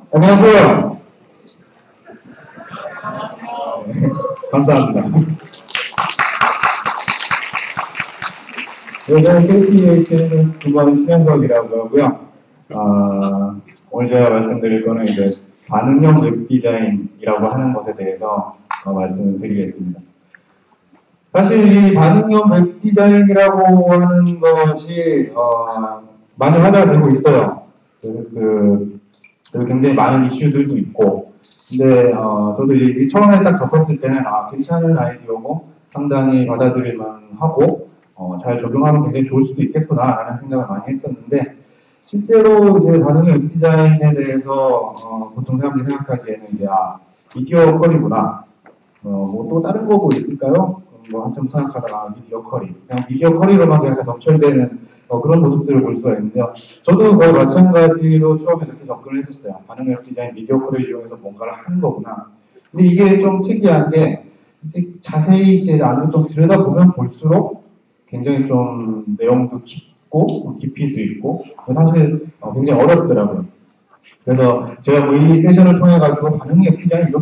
안녕하세요. 감사합니다. 저는 KTH는 근무하는 신현석이라고 하고요. 오늘 제가 말씀드릴 거는 이제 반응형 웹 디자인이라고 하는 것에 대해서 말씀을 드리겠습니다. 사실 이 반응형 웹 디자인이라고 하는 것이 많이 화제가 되고 있어요. 굉장히 많은 이슈들도 있고, 근데 저도 처음에 딱 접했을 때는 괜찮은 아이디어고 상당히 받아들일만 하고 잘 적용하면 굉장히 좋을 수도 있겠구나라는 생각을 많이 했었는데, 실제로 이제 반응형 웹 디자인에 대해서 보통 사람들이 생각하기에는 이제 미디어 컬이구나. 뭐 또 다른 거 뭐 있을까요? 뭐 한참 생각하다가 미디어 컬이 그냥 미디어 컬이로만 그냥 점철되는 그런 모습들을 볼 수가 있는데요. 저도 거의 마찬가지로 처음에 이렇게 접근을 했었어요. 반응형 웹 디자인 미디어 컬을 이용해서 뭔가를 하는 거구나. 근데 이게 좀 특이한 게 이제 자세히 이제 안으로 좀 들여다보면 볼수록 굉장히 좀 내용도 깊고 깊이도 있고 사실 굉장히 어렵더라고요. 그래서 제가 뭐 이 세션을 통해 가지고 반응형 웹 디자인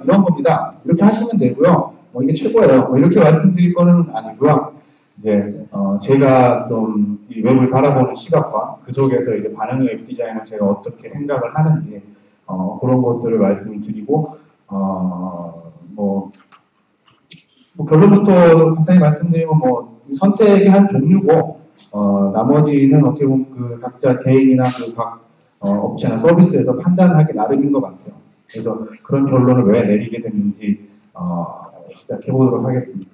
이런 겁니다. 이렇게 하시면 되고요. 뭐 이게 최고예요. 뭐 이렇게 말씀드릴 거는 아니고요. 이제 제가 좀 이 웹을 바라보는 시각과 그 속에서 이제 반응형 웹 디자인을 제가 어떻게 생각을 하는지 그런 것들을 말씀드리고 뭐 결론부터 간단히 말씀드리면 뭐 선택의 한 종류고 나머지는 어떻게 보면 그 각자 개인이나 그 각 업체나 서비스에서 판단하기 나름인 것 같아요. 그래서 그런 결론을 왜 내리게 됐는지 시작해 보도록 하겠습니다.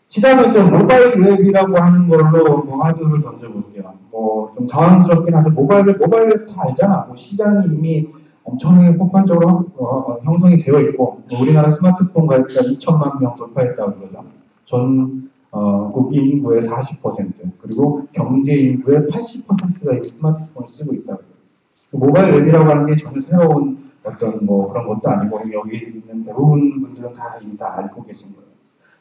시작은 좀 모바일 웹이라고 하는 걸로 뭐 화두를 던져볼게요. 뭐 좀 당황스럽긴 하죠. 모바일 웹 다 알잖아. 뭐 시장이 이미 엄청나게 폭발적으로 형성이 되어 있고 뭐 우리나라 스마트폰 가입자 2천만 명 돌파했다고 그러죠. 전국 인구의 40% 그리고 경제 인구의 80%가 이 스마트폰을 쓰고 있다고. 모바일 웹이라고 하는 게 전혀 새로운 어떤 뭐 그런 것도 아니고 여기 있는 대부분 분들은 다 이미 다 알고 계신 거예요.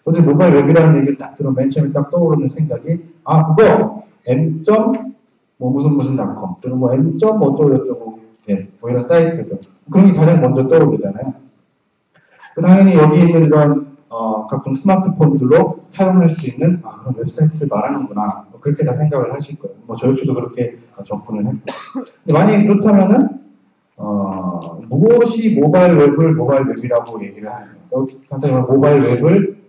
어제 모바일 웹이라는 얘기를 딱 들으면 맨 처음에 딱 떠오르는 생각이 그거 m. 뭐 무슨 닷컴 또는 뭐 m. 어쩌고저쩌고 뭐 이런 사이트들 그런 게 가장 먼저 떠오르잖아요. 당연히 여기 있는 이런 각종 스마트폰들로 사용할 수 있는 그런 웹사이트를 말하는구나 그렇게 다 생각을 하실 거예요. 뭐 저 역시도 그렇게 접근을 했고 만약에 그렇다면은 무엇이 모바일 웹을 모바일 웹이라고 얘기를 하는 거예요. 간단히 말하면 모바일 웹을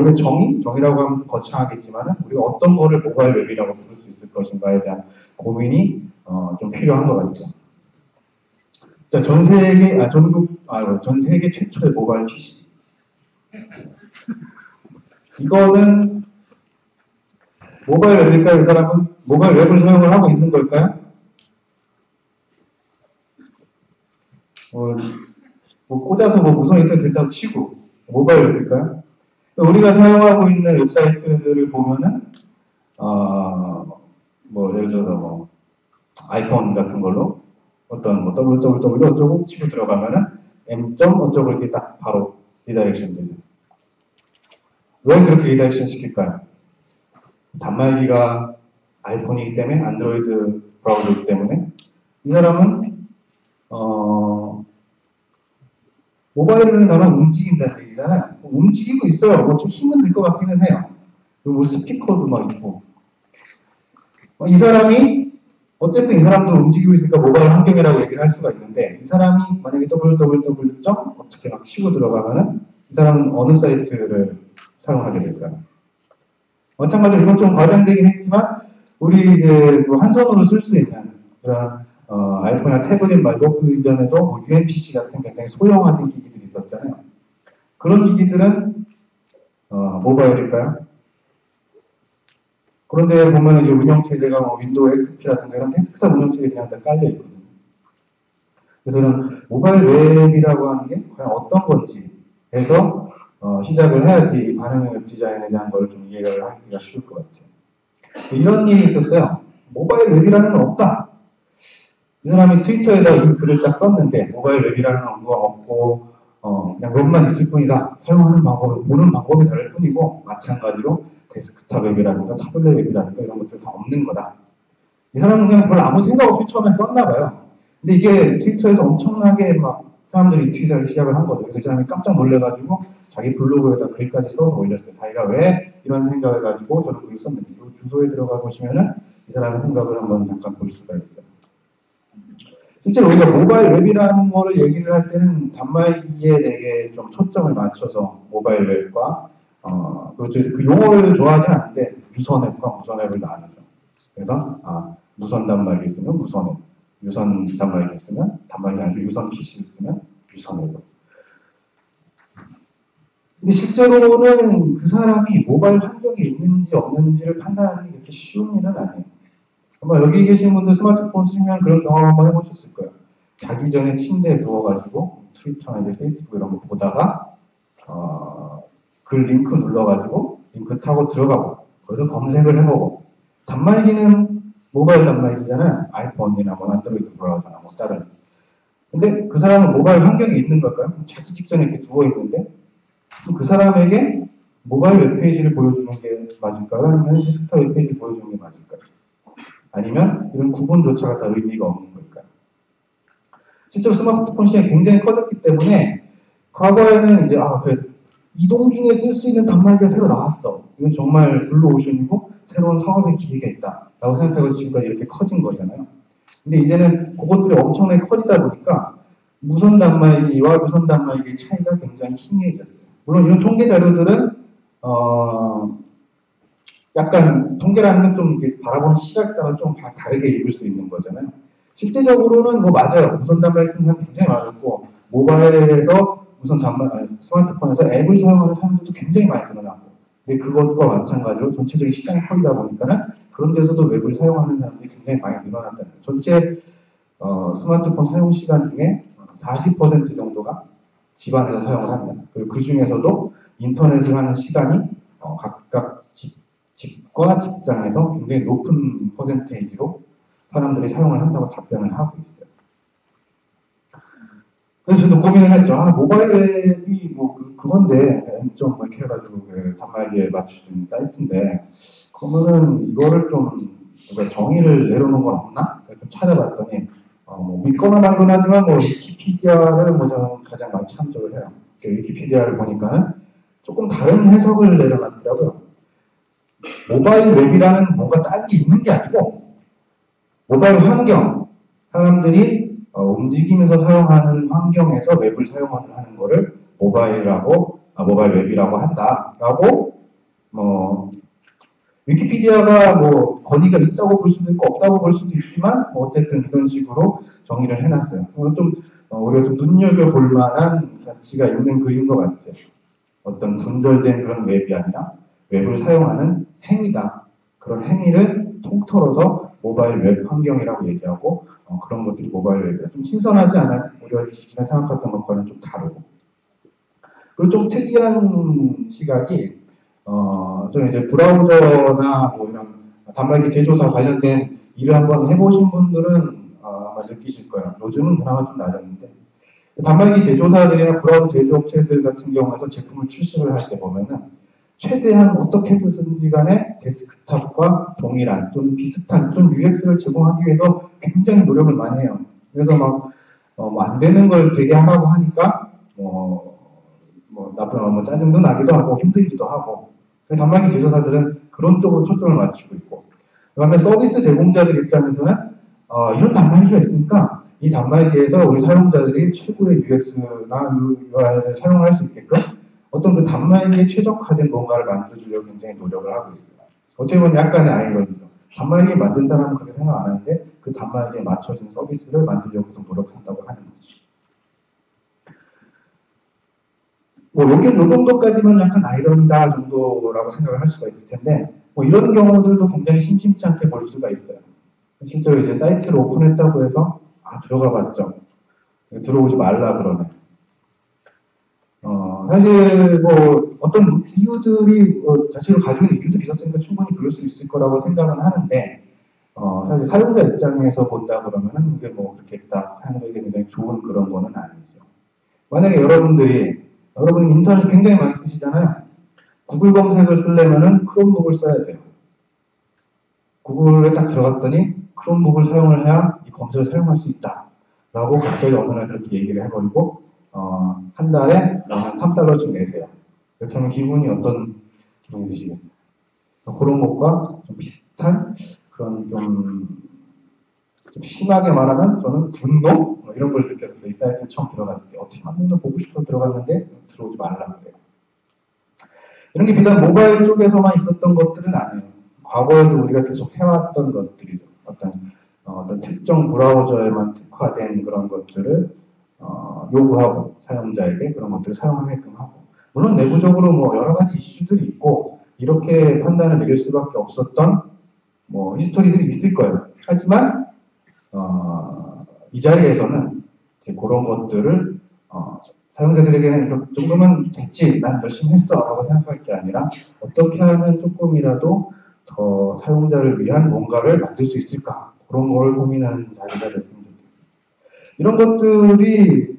웹의 정의라고 하면 거창하겠지만 우리가 어떤 거를 모바일 웹이라고 부를 수 있을 것인가에 대한 고민이 좀 필요한 것 같아요. 자, 전 세계 최초의 모바일 PC. 이거는 모바일 웹일까요? 이 사람은 모바일 웹을 사용을 하고 있는 걸까요? 뭐 꽂아서 뭐 무선 인터넷 된다고 치고 모바일 웹일까요? 우리가 사용하고 있는 웹사이트들을 보면은 뭐 예를 들어서 뭐 아이폰 같은 걸로 어떤 뭐 www 어쩌고 치고 들어가면은 m. 어쩌고 이렇게 딱 바로 리다이렉션 되죠. 왜 그렇게 리다이렉션 시킬까요? 단말기가 아이폰이기 때문에 안드로이드 브라우저이기 때문에 이 사람은 모바일을 나는 움직인다는 얘기잖아요. 움직이고 있어요. 뭐 좀 힘은 들 것 같기는 해요. 그리고 뭐 스피커도 막 있고. 이 사람이 어쨌든 이 사람도 움직이고 있으니까 모바일 환경이라고 얘기를 할 수가 있는데 이 사람이 만약에 www. 어떻게 막 치고 들어가면은 이 사람은 어느 사이트를 사용하게 될까요? 마찬가지로 이건 좀 과장되긴 했지만 우리 이제 한 손으로 쓸 수 있는 그런 아이폰이나 태블릿 말고 그 이전에도 뭐 UMPC 같은 굉장히 소형화된 기기들이 있었잖아요. 그런 기기들은 모바일일까요? 그런데 보면 이제 운영체제가 뭐 윈도우 XP라든가 이런 데스크탑 운영체제에 그냥 다 깔려 있거든요. 그래서 저는 모바일 웹이라고 하는 게 과연 어떤 건지 해서 시작을 해야지 반응형 웹 디자인에 대한 걸 좀 이해를 하기가 쉬울 것 같아요. 이런 일이 있었어요. 모바일 웹이라는 건 없다. 이 사람이 트위터에다 이 글을 딱 썼는데 모바일 웹이라는 언어가 없고 그냥 웹만 있을 뿐이다. 사용하는 방법을 보는 방법이 다를 뿐이고 마찬가지로 데스크탑 웹이라든가 타블렛 웹이라든가 이런 것들 다 없는 거다. 이 사람은 그냥 별로 아무 생각 없이 처음에 썼나 봐요. 근데 이게 트위터에서 엄청나게 막 사람들이 트윗하기 시작을 한 거죠. 그래서 이 사람이 깜짝 놀래가지고 자기 블로그에다 글까지 써서 올렸어요. 자기가 왜 이런 생각을 가지고 저런 글을 썼는지. 이 주소에 들어가 보시면은 이 사람의 생각을 한번 잠깐 볼 수가 있어요. 실제로 우리가 모바일 웹이라는 거를 얘기를 할 때는 단말기에 되게 좀 초점을 맞춰서 모바일 웹과 그렇죠. 그 용어를 좋아하진 않는데 유선 앱과 무선 앱을 나누죠. 그래서 무선 단말기 쓰면 무선 앱, 유선 단말기 쓰면 단말기 아니고 유선 PC 쓰면 유선 앱. 근데 실제로는 그 사람이 모바일 환경에 있는지 없는지를 판단하는 게 그렇게 쉬운 일은 아니에요. 아마 여기 계신 분들 스마트폰 쓰시면 그런 경험 한번 해보셨을 거예요. 자기 전에 침대에 누워가지고 트위터나 이제 페이스북 이런 거 보다가 그 링크 눌러가지고 링크 타고 들어가고 거기서 검색을 해보고 단말기는 모바일 단말기잖아요. 아이폰이나 뭐 안드로이드 브라우저나 뭐 다른. 근데 그 사람은 모바일 환경에 있는 걸까요? 자기 직전에 이렇게 누워있는데 그 사람에게 모바일 웹페이지를 보여주는 게 맞을까요? 아니면 데스크탑 웹페이지를 보여주는 게 맞을까요? 아니면 이런 구분조차가 다 의미가 없는 걸까요? 실제로 스마트폰 시장이 굉장히 커졌기 때문에 과거에는 이제 그래 이동 중에 쓸 수 있는 단말기가 새로 나왔어. 이건 정말 블루오션이고 새로운 사업의 기회가 있다. 라고 생각하고 지금까지 이렇게 커진 거잖아요. 근데 이제는 그것들이 엄청나게 커지다 보니까 무선 단말기와 무선 단말기의 차이가 굉장히 희미해졌어요. 물론 이런 통계 자료들은 약간 통계라는 건 좀 바라보는 시각에 따라 좀 다르게 읽을 수 있는 거잖아요. 실제적으로는 뭐 맞아요. 무선 단말기 쓰는 사람 굉장히 많았고 모바일에서 무선 스마트폰에서 앱을 사용하는 사람들도 굉장히 많이 늘어나고 근데 그것과 마찬가지로 전체적인 시장이 커지다 보니까는 그런 데서도 웹을 사용하는 사람들이 굉장히 많이 늘어났다는 거예요. 전체 스마트폰 사용 시간 중에 40% 정도가 집안에서 사용을 한다. 그리고 그 중에서도 인터넷을 하는 시간이 각각 집과 직장에서 굉장히 높은 퍼센테이지로 사람들이 사용을 한다고 답변을 하고 있어요. 그래서 저도 고민을 했죠. 모바일 앱이 뭐 그건데 좀 이렇게 해가지고 단말기에 맞추는 사이트인데 그러면은 이거를 좀 정의를 내려놓은 건 없나? 좀 찾아봤더니 뭐 믿거나 말거나 하지만 뭐 위키피디아를 뭐 저는 가장 많이 참조를 해요. 위키피디아를 보니까는 조금 다른 해석을 내려놨더라고요. 모바일 웹이라는 뭔가 짠 게 있는 게 아니고 모바일 환경, 사람들이 움직이면서 사용하는 환경에서 웹을 사용하는 거를 모바일 웹이라고 한다라고 위키피디아가 뭐 권위가 있다고 볼 수도 있고 없다고 볼 수도 있지만 뭐 어쨌든 이런 식으로 정의를 해놨어요. 좀 우리가 좀 눈여겨볼 만한 가치가 있는 글인 것 같아요. 어떤 분절된 그런 웹이 아니라 웹을 사용하는 행위다. 그런 행위를 통틀어서 모바일 웹 환경이라고 얘기하고 그런 것들이 모바일 웹이다. 좀 신선하지 않아요? 우리가 기존에 생각했던 것과는 좀 다르고. 그리고 좀 특이한 시각이 좀 이제 브라우저나 뭐 이런 단말기 제조사 관련된 일을 한번 해보신 분들은 아마 느끼실 거예요. 요즘은 그나마 좀 낮았는데 단말기 제조사들이나 브라우저 제조업체들 같은 경우에서 제품을 출시를 할 때 보면은 최대한 어떻게든 쓰든지 간에 데스크탑과 동일한 또는 비슷한 그런 UX를 제공하기 위해서 굉장히 노력을 많이 해요. 그래서 막 안 되는 걸 되게 하라고 하니까 나쁜 짜증도 나기도 하고 힘들기도 하고 단말기 제조사들은 그런 쪽으로 초점을 맞추고 있고 그 다음에 서비스 제공자들 입장에서는 이런 단말기가 있으니까 이 단말기에서 우리 사용자들이 최고의 UX나 UI를 사용할 수 있게끔 어떤 그 단말기에 최적화된 뭔가를 만들어주려고 굉장히 노력을 하고 있어요. 어떻게 보면 약간의 아이러니죠. 단말기 만든 사람은 그렇게 생각 안 하는데 그 단말기에 맞춰진 서비스를 만들려고 계속 노력한다고 하는 거지. 요 정도까지는 약간 아이러니다 정도라고 생각을 할 수가 있을 텐데, 이런 경우들도 굉장히 심심치 않게 볼 수가 있어요. 실제로 이제 사이트를 오픈했다고 해서, 들어가 봤죠. 들어오지 말라 그러네. 사실 어떤 이유들이 자신을 가지고 있는 이유들이 있었으니까 충분히 그럴 수 있을 거라고 생각은 하는데 사실 사용자 입장에서 본다 그러면은 이게 그렇게 딱 사용자에게 굉장히 좋은 그런 거는 아니죠. 만약에 여러분이 인터넷 굉장히 많이 쓰시잖아요. 구글 검색을 쓰려면은 크롬북을 써야 돼요. 구글에 딱 들어갔더니 크롬북을 사용을 해야 이 검색을 사용할 수 있다. 라고 갑자기 어느 날 그렇게 얘기를 해버리고, 한 달에 한 $3씩 내세요. 이렇게 하면 기분이 어떤 기분이 드시겠어요? 그런 것과 좀 비슷한 그런 좀 심하게 말하면 저는 분노? 뭐 이런 걸 느꼈어요. 이 사이트에 처음 들어갔을 때. 어떻게 한 번도 보고 싶어서 들어갔는데 들어오지 말라고 그래요. 이런 게 비단 모바일 쪽에서만 있었던 것들은 아니에요. 과거에도 우리가 계속 해왔던 것들이죠. 어떤 특정 브라우저에만 특화된 그런 것들을 요구하고 사용자에게 그런 것들을 사용하게끔 하고, 물론 내부적으로 뭐 여러 가지 이슈들이 있고 이렇게 판단을 내릴 수밖에 없었던 뭐 히스토리들이 있을 거예요. 하지만 이 자리에서는 이제 그런 것들을 사용자들에게는 이 정도면 됐지, 난 열심히 했어 라고 생각할 게 아니라 어떻게 하면 조금이라도 더 사용자를 위한 뭔가를 만들 수 있을까, 그런 걸 고민하는 자리가 됐으면 좋겠어요. 이런 것들이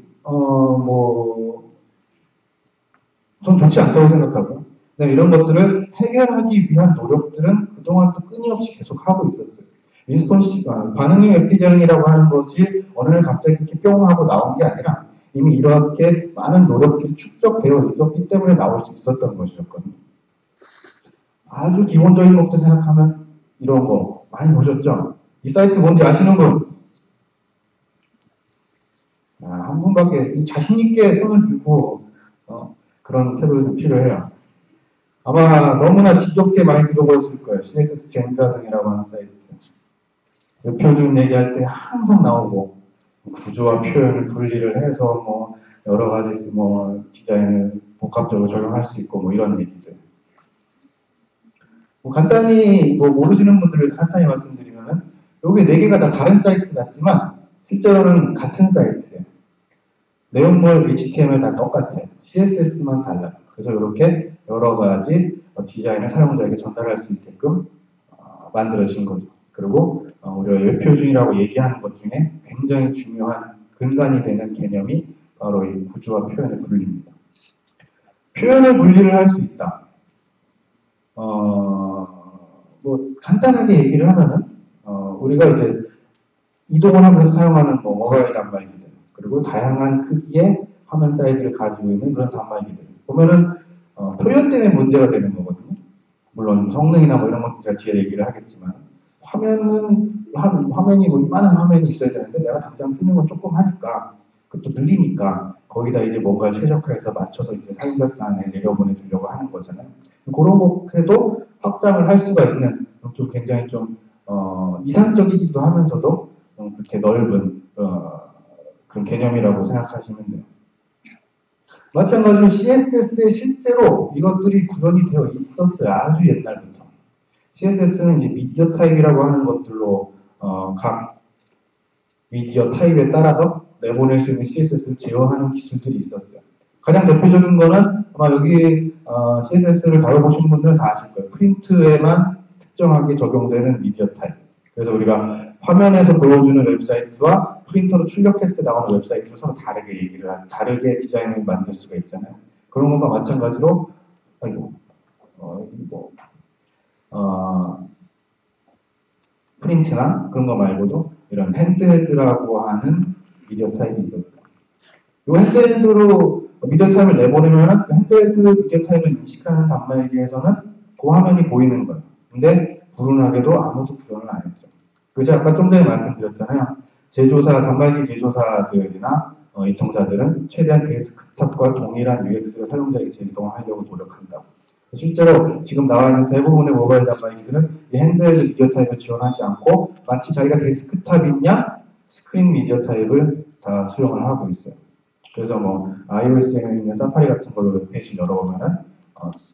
전 좋지 않다고 생각하고요. 이런 것들을 해결하기 위한 노력들은 그동안 또 끊임없이 계속 하고 있었어요. 리스폰시가 반응형 웹 디자인이라고 하는 것이 어느 날 갑자기 이렇게 뿅 하고 나온 게 아니라 이미 이렇게 많은 노력들이 축적되어 있었기 때문에 나올 수 있었던 것이었거든요. 아주 기본적인 것부터 생각하면 이런 거 많이 보셨죠? 이 사이트 뭔지 아시는 분? 한 분밖에. 자신 있게 손을 들고 그런 태도도 좀 필요해요. 아마 너무나 지겹게 많이 들어보셨을 거예요. CSS 젠가등이라고 하는 사이트. 표준 얘기할 때 항상 나오고, 구조와 표현을 분리를 해서 뭐 여러 가지 뭐 디자인을 복합적으로 적용할 수 있고 뭐 이런 얘기들. 간단히 모르시는 분들을 간단히 말씀드리면은 여기 4개가 다 다른 사이트 같지만 실제로는 같은 사이트예요. 내용물 HTML 다 똑같아요. CSS만 달라요. 그래서 이렇게 여러 가지 디자인을 사용자에게 전달할 수 있게끔 만들어진 거죠. 그리고 우리가 웹표준이라고 얘기하는 것 중에 굉장히 중요한 근간이 되는 개념이 바로 이 구조와 표현의 분리입니다. 표현의 분리를 할 수 있다. 간단하게 얘기를 하면은 우리가 이제 이동을 하면서 사용하는 모바일 단말기들, 그리고 다양한 크기의 화면 사이즈를 가지고 있는 그런 단말기들 보면은 표현 때문에 문제가 되는 거거든요. 물론 성능이나 뭐 이런 것들 제가 뒤에 얘기를 하겠지만, 화면이 뭐 이만한 화면이 있어야 되는데 내가 당장 쓰는 건 조금 하니까, 그것도 느리니까 거기다 이제 뭔가를 최적화해서 맞춰서 이제 사용자단에 내려보내주려고 하는 거잖아요. 그런 것에도 확장을 할 수가 있는 좀 굉장히 좀 이상적이기도 하면서도 그렇게 넓은 그런 개념이라고 생각하시면 돼요. 마찬가지로 CSS에 실제로 이것들이 구현이 되어 있었어요. 아주 옛날부터. CSS는 이제 미디어 타입이라고 하는 것들로 각 미디어 타입에 따라서 내보낼 수 있는 CSS를 제어하는 기술들이 있었어요. 가장 대표적인 거는 아마 여기 CSS를 다뤄보신 분들은 다 아실 거예요. 프린트에만 특정하게 적용되는 미디어 타입. 그래서 우리가 화면에서 보여주는 웹사이트와 프린터로 출력했을 때 나오는 웹사이트를 서로 다르게 얘기를 하죠. 다르게 디자인을 만들 수가 있잖아요. 그런 것과 마찬가지로 프린트나 그런 거 말고도 이런 핸드헬드라고 하는 미디어 타입이 있었어요. 이 핸드헬드로 미디어 타입을 내보내면 그 핸드헬드 미디어 타입을 인식하는 단말기에서는 그 화면이 보이는 거예요. 근데 불운하게도 아무도 구현을 안 했죠. 그래서 아까 좀 전에 말씀드렸잖아요. 단말기 제조사들이나 이통사들은 최대한 데스크탑과 동일한 UX를 사용자에게 제공하려고 노력한다고. 실제로 지금 나와 있는 대부분의 모바일 단말기들은 이 핸드헬드 미디어 타입을 지원하지 않고 마치 자기가 데스크탑이냐 스크린 미디어 타입을 다 수용을 하고 있어요. 그래서 뭐 iOS에 있는 사파리 같은 걸로 웹페이지를 열어보면은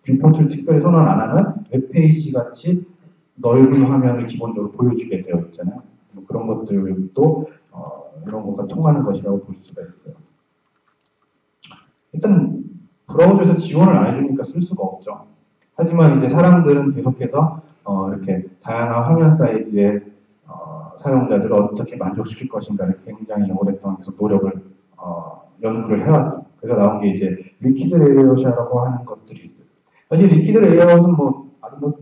뷰포트를 특별히 선언 안 하는 웹페이지 같이 넓은 화면을 기본적으로 보여주게 되어 있잖아요. 그런 것들도 이런 것과 통하는 것이라고 볼 수가 있어요. 일단 브라우저에서 지원을 안 해주니까 쓸 수가 없죠. 하지만 이제 사람들은 계속해서 이렇게 다양한 화면 사이즈의 사용자들을 어떻게 만족시킬 것인가를 굉장히 오랫동안 계속 노력을 연구를 해왔죠. 그래서 나온 게 이제 리퀴드 레이아웃이라고 하는 것들이 있어요. 사실 리퀴드 레이아웃은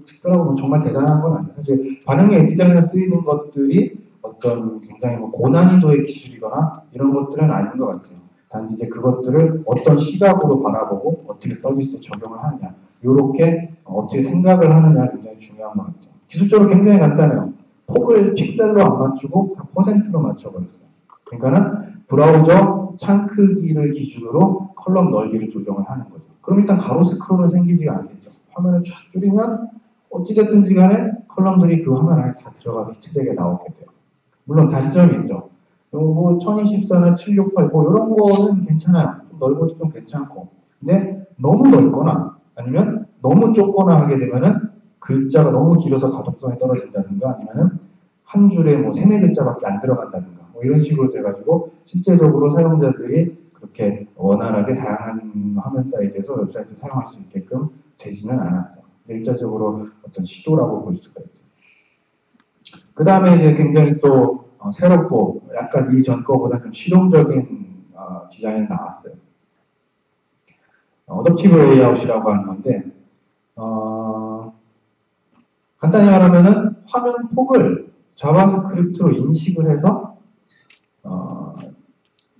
특별하고 정말 대단한 건 아니에요. 사실 반응의 앱 디자인에 쓰이는 것들이 어떤 굉장히 뭐 고난이도의 기술이거나 이런 것들은 아닌 것 같아요. 단지 이제 그것들을 어떤 시각으로 바라보고 어떻게 서비스에 적용을 하느냐, 이렇게 어떻게 생각을 하느냐 굉장히 중요한 것 같아요. 기술적으로 굉장히 간단해요. 폭을 픽셀로 안 맞추고 퍼센트로 맞춰버렸어요. 그러니까는 브라우저 창 크기를 기준으로 컬럼 넓이를 조정을 하는 거죠. 그럼 일단 가로 스크롤은 생기지가 않겠죠. 화면을 쫙 줄이면 어찌됐든지 간에 컬럼들이 그 화면 안에 다 들어가 비치되게 나오게 돼요. 물론 단점이 있죠. 뭐 1024나 768, 뭐 이런 거는 괜찮아요. 좀 넓어도 좀 괜찮고. 근데 너무 넓거나 아니면 너무 좁거나 하게 되면은 글자가 너무 길어서 가독성이 떨어진다든가 아니면은 한 줄에 뭐 3, 4글자밖에 안 들어간다든가 뭐 이런 식으로 돼가지고 실제적으로 사용자들이 그렇게 원활하게 다양한 화면 사이즈에서 웹사이트 사용할 수 있게끔 되지는 않았어요. 일차적으로 어떤 시도라고 볼 수가 있죠. 그 다음에 이제 굉장히 또 새롭고 약간 이전 거보다 좀 실용적인 디자인이 나왔어요. 어댑티브 레이아웃이라고 하는 건데 간단히 말하면은 화면 폭을 자바스크립트로 인식을 해서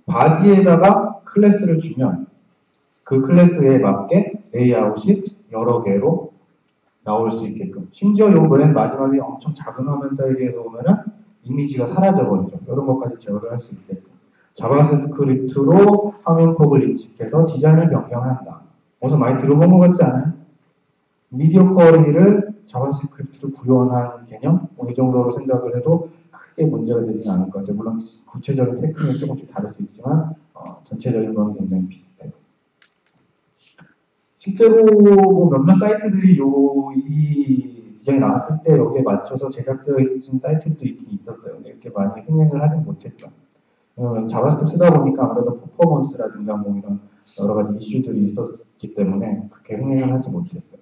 바디에다가 클래스를 주면 그 클래스에 맞게 레이아웃이 여러 개로 나올 수 있게끔. 심지어 요 맨 마지막에 엄청 작은 화면 사이즈에서 보면은 이미지가 사라져버리죠. 이런 것까지 제어를 할 수 있게끔. 자바스크립트로 화면 폭을 인식해서 디자인을 변경한다. 어디서 많이 들어본 것 같지 않아요? 미디어 쿼리를 자바스크립트로 구현한 개념? 이 정도로 생각을 해도 크게 문제가 되지는 않을 것 같아요. 물론 구체적인 테크닉은 조금씩 다를 수 있지만 전체적인 건 굉장히 비슷해요. 실제로 뭐 몇몇 사이트들이 이 디자인이 나왔을 때 여기에 맞춰서 제작되어 있는 사이트도 있긴 있었어요. 근데 이렇게 많이 흥행을 하진 못했죠. 자바스크립트 쓰다 보니까 아무래도 퍼포먼스라든가 뭐 이런 여러 가지 이슈들이 있었기 때문에 그렇게 흥행을 하지 못했어요.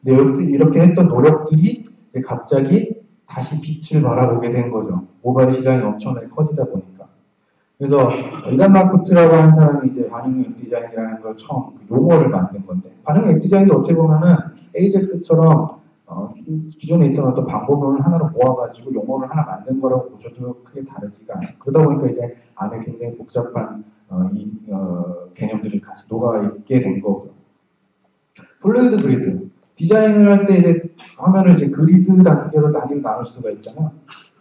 근데 이렇게 했던 노력들이 이제 갑자기 다시 빛을 발하보게 된 거죠. 모바일 시장이 엄청나게 커지다 보니까. 그래서 이단 마코트라고 하는 사람이 이제 반응 웹 디자인이라는 걸 처음 용어를 만든 건데, 반응 웹 디자인도 어떻게 보면은 AJAX처럼 기존에 있던 어떤 방법론을 하나로 모아가지고 용어를 하나 만든 거라고 보셔도 크게 다르지가 않아요. 그러다 보니까 이제 안에 굉장히 복잡한 개념들이 같이 녹아있게 된 거고요. 플루이드 그리드. 디자인을 할 때 이제 화면을 이제 그리드 단계로 나눌 수가 있잖아요.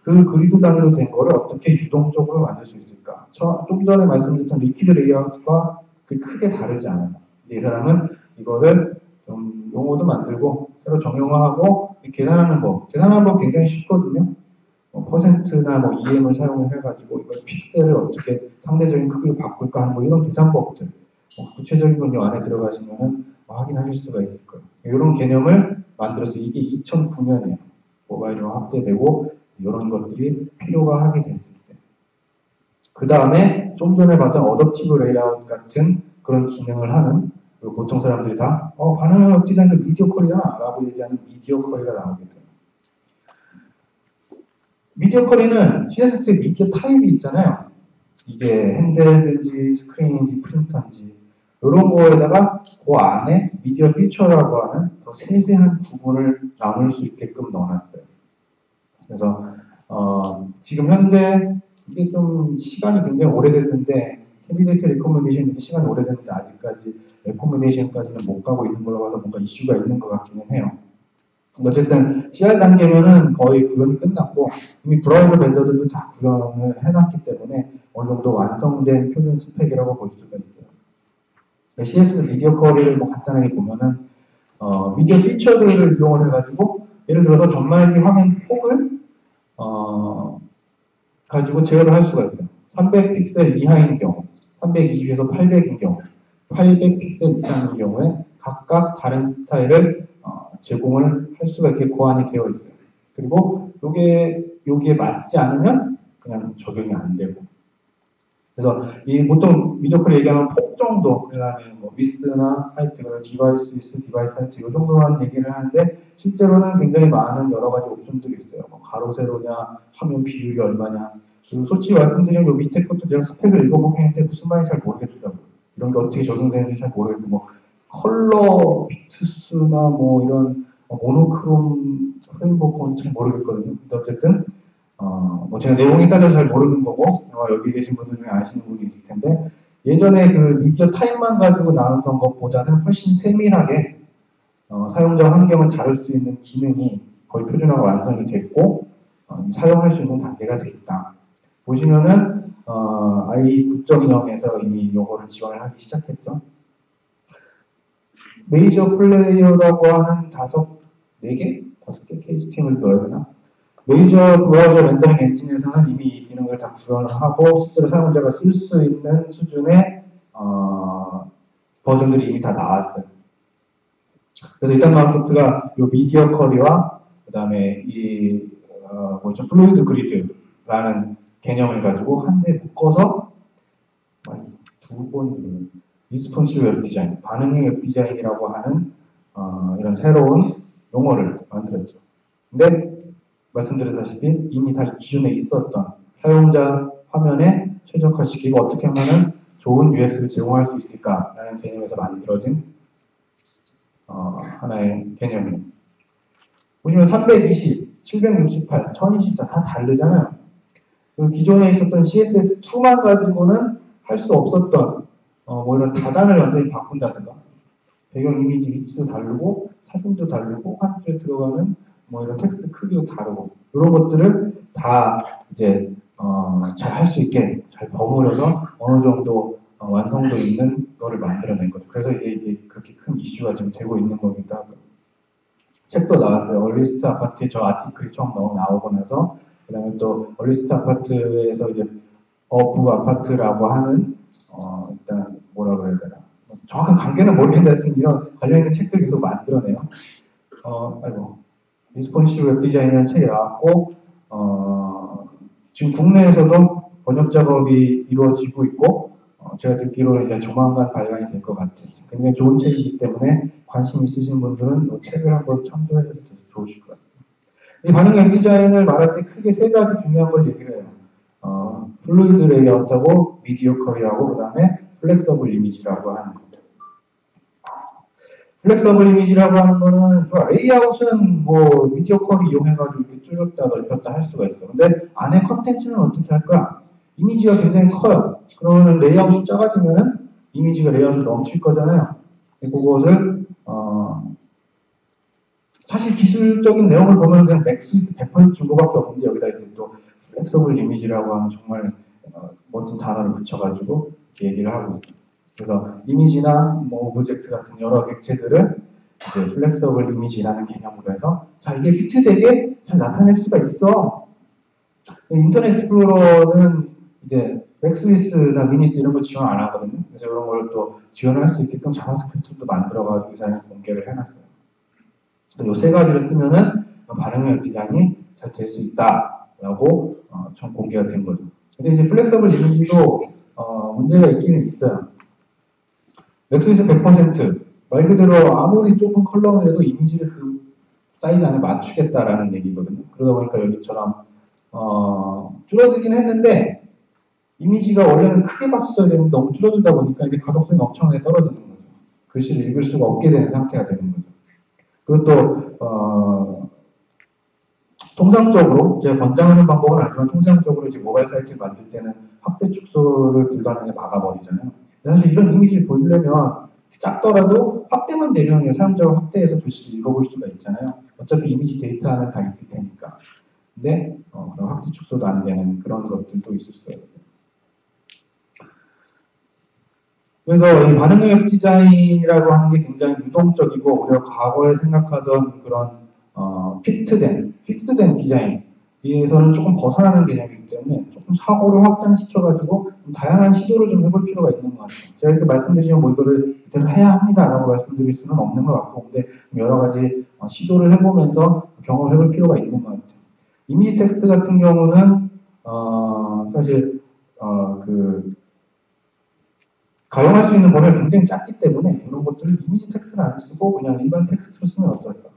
그 그리드 단위로 된 거를 어떻게 유동적으로 만들 수 있을까? 좀 전에 말씀드렸던 리퀴드 레이아웃과 크게 다르지 않아요. 이 사람은 이거를 좀 용어도 만들고 새로 정형화하고 계산하는 법 굉장히 쉽거든요. 퍼센트나 뭐 EM을 사용해가지고 이걸 픽셀을 어떻게 상대적인 크기로 바꿀까 하는 뭐 이런 계산법들 구체적인 건 이 안에 들어가시면은 확인하실 수가 있을 거예요. 이런 개념을 만들어서 이게 2009년에 모바일화 확대되고 이런 것들이 필요가 하게 됐을 때. 그 다음에 좀 전에 봤던 어댑티브 레이아웃 같은 그런 기능을 하는 보통 사람들이 다 반응 웹 디자인도 미디어 쿼리잖아 라고 얘기하는 미디어 쿼리가 나오게 돼요. 미디어 쿼리는 CSS의 미디어 타입이 있잖아요. 이게 핸드든지 스크린인지 프린터인지 이런 거에다가 그 안에 미디어 피처라고 하는 더 세세한 구분을 나눌 수 있게끔 넣어놨어요. 그래서 지금 현재 이게 좀 시간이 굉장히 오래됐는데 캔디데이트 레코멘데이션 시간이 오래됐는데 아직까지 레코멘데이션까지는 못 가고 있는 걸로 봐서 뭔가 이슈가 있는 것 같기는 해요. 어쨌든 CR 단계면은 거의 구현이 끝났고 이미 브라우저 벤더들도 다 구현을 해놨기 때문에 어느 정도 완성된 표준 스펙이라고 볼 수가 있어요. CSS 미디어 쿼리를 뭐 간단하게 보면은 미디어 피처들을 이용을 해가지고 예를 들어서 단말기 화면 폭을 가지고 제어를 할 수가 있어요. 300픽셀 이하인 경우, 320에서 800인 경우, 800픽셀 이상인 경우에 각각 다른 스타일을 제공을 할 수가 있게 고안이 되어 있어요. 그리고 여기에 맞지 않으면 그냥 적용이 안 되고. 그래서 이 보통 미디어콜 얘기하면 폭 정도, 그다음에 뭐 위스나 하이트, 디바이스 위스, 디바이스 하이트 이 정도만 얘기를 하는데 실제로는 굉장히 많은 여러 가지 옵션들이 있어요. 뭐 가로 세로냐, 화면 비율이 얼마냐. 그리고 솔직히 말씀드리면 그 밑에 것도 제가 스펙을 읽어보긴 했는데 무슨 말인지 잘 모르겠더라고요. 이런 게 어떻게 적용되는지 잘 모르겠고 뭐 컬러 비트수나 뭐 이런 모노크롬 프레임워크는 잘 모르겠거든요. 근데 어쨌든 뭐 제가 내용이 따라서 잘 모르는 거고, 여기 계신 분들 중에 아시는 분이 있을 텐데, 예전에 그 미디어 타입만 가지고 나왔던 것보다는 훨씬 세밀하게 사용자 환경을 다룰 수 있는 기능이 거의 표준화가 완성이 됐고, 사용할 수 있는 단계가 돼 있다. 보시면은 i 9.0에서 이미 이거를 지원을 하기 시작했죠. 메이저 플레이어라고 하는 4개 케이스팀을 넣어야 되나? 메이저 브라우저 렌더링 엔진에서는 이미 이 기능을 다 구현을 하고 실제로 사용자가 쓸 수 있는 수준의 버전들이 이미 다 나왔어요. 그래서 이단 마우먼트가 이 미디어 커리와 그 다음에 이 플루이드 그리드라는 개념을 가지고 한 대 묶어서 두 번 리스폰시브 웹 디자인, 반응형 웹 디자인이라고 하는 이런 새로운 용어를 만들었죠. 근데 말씀드렸다시피 이미 다 기존에 있었던 사용자 화면에 최적화시키고 어떻게 하면 좋은 UX를 제공할 수 있을까라는 개념에서 만들어진 하나의 개념이에요. 보시면 320, 768, 1024 다 다르잖아요. 기존에 있었던 CSS2만 가지고는 할 수 없었던 뭐 이런 다단을 완전히 바꾼다든가 배경 이미지 위치도 다르고 사진도 다르고 한 줄에 들어가는 뭐 이런 텍스트 크기도 다르고 이런 것들을 다 이제 잘 할 수 있게 잘 버무려서 어느 정도 완성도 있는 거를 만들어낸 거죠. 그래서 이제 그렇게 큰 이슈가 지금 되고 있는 거기도 하고요. 책도 나왔어요. 얼리스트 아파트에 저 아티클이 처음 나오고 나서 그다음에 또 얼리스트 아파트에서 이제 어부 아파트라고 하는 일단 뭐라 그래야 되나 정확한 관계는 모르겠는데 하여튼 이런 관련 있는 책들을 계속 만들어내요. 리스폰시브 웹 디자인이라는 책이 나왔고 지금 국내에서도 번역 작업이 이루어지고 있고 제가 듣기로는 이제 조만간 발간이 될 것 같아요. 굉장히 좋은 책이기 때문에 관심 있으신 분들은 이 책을 한번 참조해 주셔도 좋으실 것 같아요. 이 반응 웹 디자인을 말할 때 크게 세 가지 중요한 걸 얘기를 해요. 플루이드 레이아웃하고 미디어 커리하고 그 다음에 플렉서블 이미지라고 하는 거. 플렉서블 이미지라고 하는 거는 좋아. 레이아웃은 뭐 미디어 컬이 이용해가지고 이렇게 줄였다 넓혔다 할 수가 있어. 근데 안에 컨텐츠는 어떻게 할 거야? 이미지가 굉장히 커요. 그러면 레이아웃이 작아지면은 이미지가 레이아웃을 넘칠 거잖아요. 그것을 사실 기술적인 내용을 보면 그냥 맥스위스 100% 준 거밖에 없는데 여기다 이제 또 플렉서블 이미지라고 하는 정말 멋진 단어를 붙여가지고 이렇게 얘기를 하고 있어요. 그래서 이미지나 뭐 오브젝트 같은 여러 객체들을 이제 플렉서블 이미지라는 개념으로 해서 자 이게 피트되게 잘 나타낼 수가 있어. 인터넷 익스플로러는 이제 맥스위스나 미니스 이런 거 지원 안 하거든요. 그래서 이런 걸 또 지원할 수 있게끔 자바스크립트도 만들어가지고 디자인 공개를 해놨어요. 이 세 가지를 쓰면은 반응형 디자인이 잘 될 수 있다라고 처음 공개가 된 거죠. 근데 이제 플렉서블 이미지도 문제가 있기는 있어요. 맥스위스 100%말 그대로 아무리 좁은 컬럼이라도 이미지를 그 사이즈 안에 맞추겠다라는 얘기거든요. 그러다 보니까 여기처럼 줄어들긴 했는데 이미지가 원래는 크게 봤어야 되는데 너무 줄어들다 보니까 이제 가독성이 엄청나게 떨어지는 거죠. 글씨를 읽을 수가 없게 되는 상태가 되는 거죠. 그리고 또 통상적으로 제가 권장하는 방법은 아니지만 통상적으로 이제 모바일 사이트를 만들 때는 확대 축소를 불가능하게 막아버리잖아요. 사실 이런 이미지를 보이려면 작더라도 확대만 되면 사용자가 확대해서 글씨 읽어볼 수가 있잖아요. 어차피 이미지 데이터는 다 있을 테니까. 근데 그런 확대 축소도 안 되는 그런 것들도 있을 수가 있어요. 그래서 이 반응형 웹 디자인이라고 하는 게 굉장히 유동적이고 우리가 과거에 생각하던 그런 픽스된 디자인에서는 조금 벗어나는 개념이기 때문에 조금 사고를 확장시켜가지고 좀 다양한 시도를 좀 해볼 필요가 있는 것 같아요. 제가 이렇게 말씀드리면 뭐 이거를 이대로 해야 합니다라고 말씀드릴 수는 없는 것 같고, 근데 여러 가지 시도를 해보면서 경험해볼 필요가 있는 것 같아요. 이미지 텍스트 같은 경우는 사실 가용할 수 있는 범위가 굉장히 작기 때문에 이런 것들을 이미지 텍스트를 안 쓰고 그냥 일반 텍스트로 쓰면 어떨까?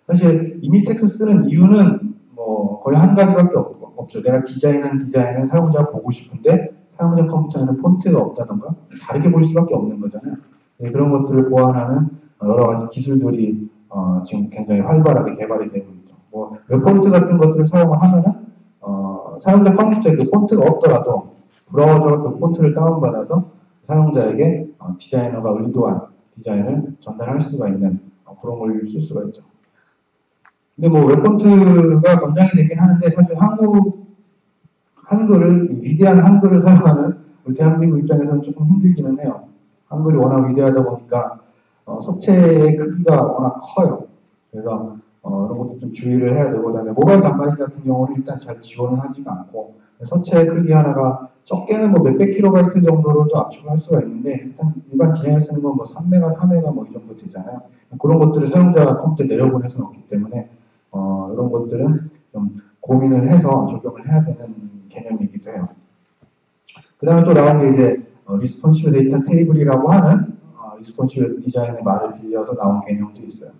사실 이미지 텍스트 쓰는 이유는 뭐 거의 한 가지밖에 없죠. 내가 디자인한 디자인을 사용자가 보고 싶은데 사용자 컴퓨터에는 폰트가 없다던가 다르게 볼 수밖에 없는 거잖아요. 네, 그런 것들을 보완하는 여러 가지 기술들이 지금 굉장히 활발하게 개발이 되고 있죠. 뭐 웹폰트 같은 것들을 사용을 하면은 사용자 컴퓨터에 그 폰트가 없더라도 브라우저가 그 폰트를 다운받아서 사용자에게 디자이너가 의도한 디자인을 전달할 수가 있는 그런 걸 쓸 수가 있죠. 근데 뭐 웹폰트가 권장이 되긴 하는데 사실 한글을 위대한 한글을 사용하는 우리 대한민국 입장에서는 조금 힘들기는 해요. 한글이 워낙 위대하다 보니까 서체의 크기가 워낙 커요. 그래서 이런 것도 좀 주의를 해야 되고, 그다음에 모바일 단말기 같은 경우는 일단 잘 지원을 하지가 않고 서체 크기 하나가 적게는 뭐 몇백 킬로바이트 정도로도 압축을 할 수가 있는데 일단 일반 디자인을 쓰는 건 뭐 3메가, 4메가 뭐 이 정도 되잖아요. 그런 것들을 사용자 컴퓨터에 내려보낼 수는 없기 때문에 이런 것들은 좀 고민을 해서 적용을 해야 되는 개념이기도 해요. 그 다음에 또 나온 게 이제 리스폰시브 데이터 테이블이라고 하는 리스폰시브 디자인의 말을 빌려서 나온 개념도 있어요.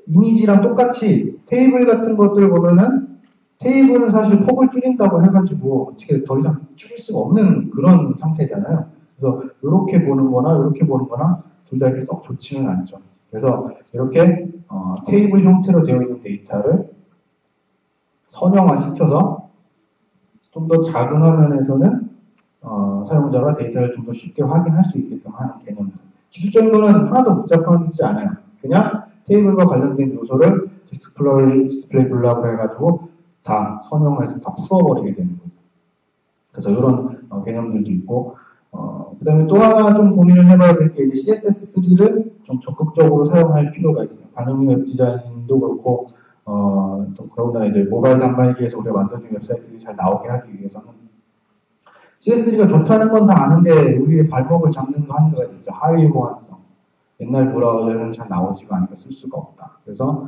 이미지랑 똑같이 테이블 같은 것들을 보면은 테이블은 사실 폭을 줄인다고 해가지고 어떻게 더 이상 줄일 수가 없는 그런 상태잖아요. 그래서 이렇게 보는 거나 이렇게 보는 거나 둘 다 이렇게 썩 좋지는 않죠. 그래서 이렇게 테이블 형태로 되어 있는 데이터를 선형화시켜서 좀 더 작은 화면에서는 사용자가 데이터를 좀 더 쉽게 확인할 수 있게끔 하는 개념들. 기술적인 거는 하나도 복잡하지 않아요. 그냥 테이블과 관련된 요소를 디스플레이 블락을 해가지고 다 선형해서 다 풀어버리게 되는 거죠. 그래서 이런 개념들도 있고, 그 다음에 또 하나 좀 고민을 해봐야 될 게 CSS3를 좀 적극적으로 사용할 필요가 있어요. 반응형 웹 디자인도 그렇고, 또 그러나 이제 모바일 단말기에서 우리가 만들어준 웹사이트들이 잘 나오게 하기 위해서는 CSS3가 좋다는 건 다 아는데 우리의 발목을 잡는 거 한 가지 있죠. 하위 보안성. 옛날 브라우저는 잘 나오지가 않으니까 쓸 수가 없다. 그래서